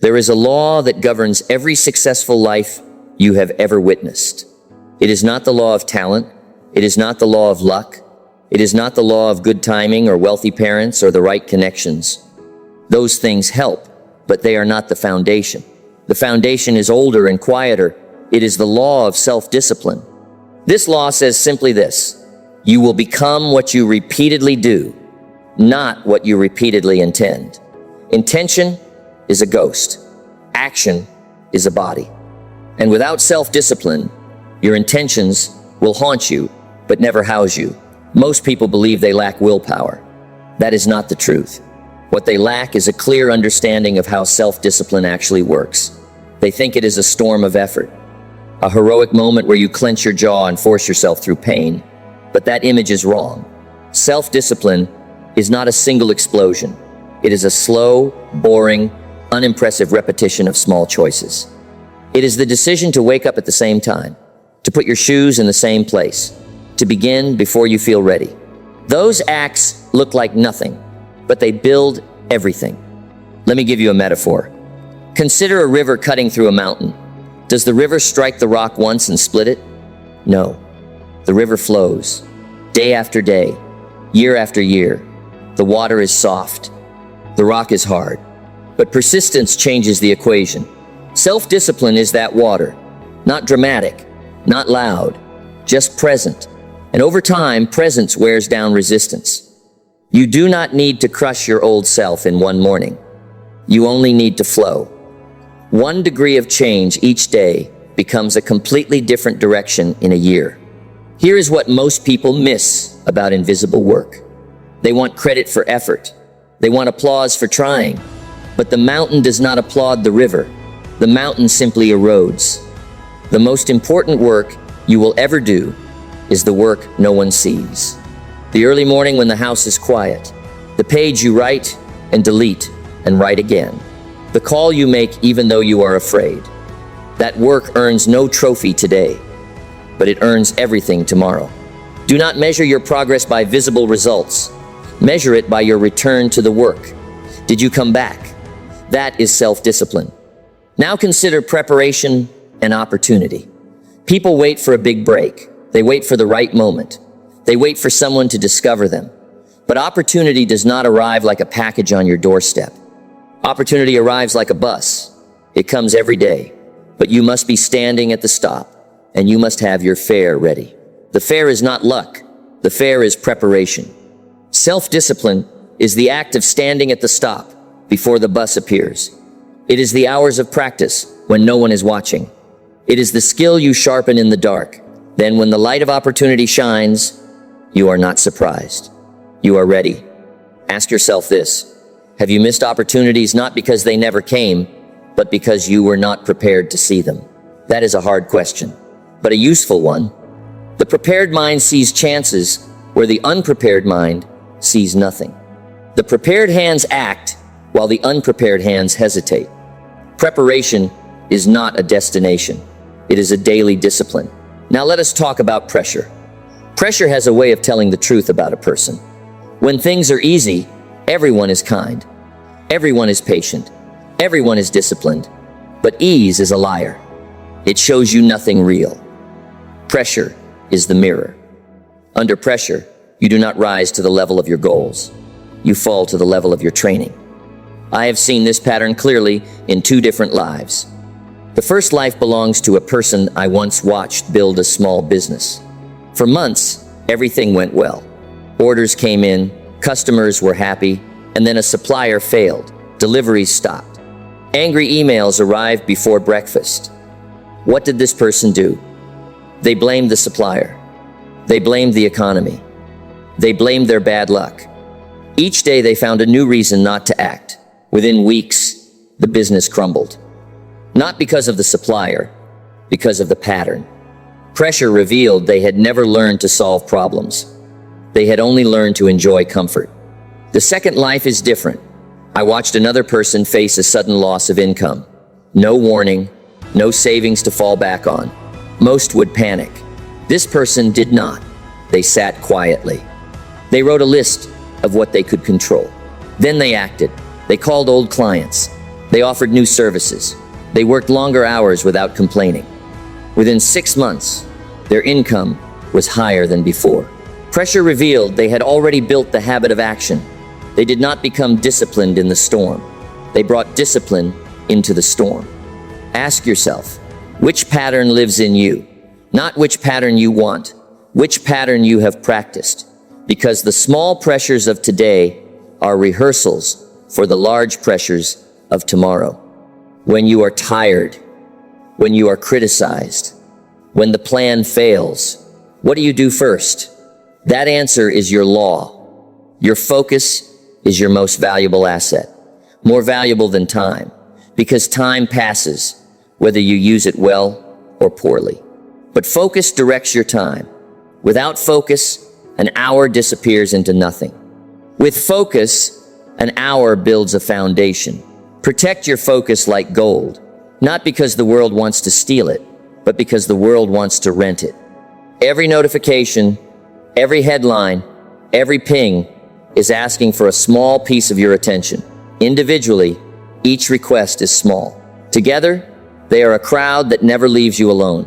There is a law that governs every successful life you have ever witnessed. It is not the law of talent. It is not the law of luck. It is not the law of good timing or wealthy parents or the right connections. Those things help, but they are not the foundation. The foundation is older and quieter. It is the law of self-discipline. This law says simply this: you will become what you repeatedly do, not what you repeatedly intend. Intention is a ghost. Action is a body. And without self-discipline, your intentions will haunt you, but never house you. Most people believe they lack willpower. That is not the truth. What they lack is a clear understanding of how self-discipline actually works. They think it is a storm of effort, a heroic moment where you clench your jaw and force yourself through pain. But that image is wrong. Self-discipline is not a single explosion. It is a slow, boring, unimpressive repetition of small choices. It is the decision to wake up at the same time, to put your shoes in the same place, to begin before you feel ready. Those acts look like nothing, but they build everything. Let me give you a metaphor. Consider a river cutting through a mountain. Does the river strike the rock once and split it? No. The river flows, day after day, year after year. The water is soft. The rock is hard. But persistence changes the equation. Self-discipline is that water. Not dramatic, not loud, just present. And over time, presence wears down resistance. You do not need to crush your old self in one morning. You only need to flow. 1 degree of change each day becomes a completely different direction in a year. Here is what most people miss about invisible work. They want credit for effort. They want applause for trying. But the mountain does not applaud the river. The mountain simply erodes. The most important work you will ever do is the work no one sees. The early morning when the house is quiet. The page you write and delete and write again. The call you make even though you are afraid. That work earns no trophy today, but it earns everything tomorrow. Do not measure your progress by visible results. Measure it by your return to the work. Did you come back? That is self-discipline. Now consider preparation and opportunity. People wait for a big break. They wait for the right moment. They wait for someone to discover them. But opportunity does not arrive like a package on your doorstep. Opportunity arrives like a bus. It comes every day. But you must be standing at the stop, and you must have your fare ready. The fare is not luck. The fare is preparation. Self-discipline is the act of standing at the stop before the bus appears. It is the hours of practice when no one is watching. It is the skill you sharpen in the dark. Then when the light of opportunity shines, you are not surprised. You are ready. Ask yourself this: have you missed opportunities not because they never came, but because you were not prepared to see them? That is a hard question, but a useful one. The prepared mind sees chances where the unprepared mind sees nothing. The prepared hands act while the unprepared hands hesitate. Preparation is not a destination. It is a daily discipline. Now let us talk about pressure. Pressure has a way of telling the truth about a person. When things are easy, everyone is kind. Everyone is patient. Everyone is disciplined. But ease is a liar. It shows you nothing real. Pressure is the mirror. Under pressure, you do not rise to the level of your goals. You fall to the level of your training. I have seen this pattern clearly in 2 different lives. The first life belongs to a person I once watched build a small business. For months, everything went well. Orders came in, customers were happy, and then a supplier failed. Deliveries stopped. Angry emails arrived before breakfast. What did this person do? They blamed the supplier. They blamed the economy. They blamed their bad luck. Each day they found a new reason not to act. Within weeks, the business crumbled. Not because of the supplier, because of the pattern. Pressure revealed they had never learned to solve problems. They had only learned to enjoy comfort. The second life is different. I watched another person face a sudden loss of income. No warning, no savings to fall back on. Most would panic. This person did not. They sat quietly. They wrote a list of what they could control. Then they acted. They called old clients. They offered new services. They worked longer hours without complaining. Within 6 months, their income was higher than before. Pressure revealed they had already built the habit of action. They did not become disciplined in the storm. They brought discipline into the storm. Ask yourself, which pattern lives in you? Not which pattern you want, which pattern you have practiced. Because the small pressures of today are rehearsals for the large pressures of tomorrow. When you are tired, when you are criticized, when the plan fails, what do you do first? That answer is your law. Your focus is your most valuable asset, more valuable than time, because time passes, whether you use it well or poorly. But focus directs your time. Without focus, an hour disappears into nothing. With focus, an hour builds a foundation. Protect your focus like gold, not because the world wants to steal it, but because the world wants to rent it. Every notification, every headline, every ping is asking for a small piece of your attention. Individually, each request is small. Together, they are a crowd that never leaves you alone.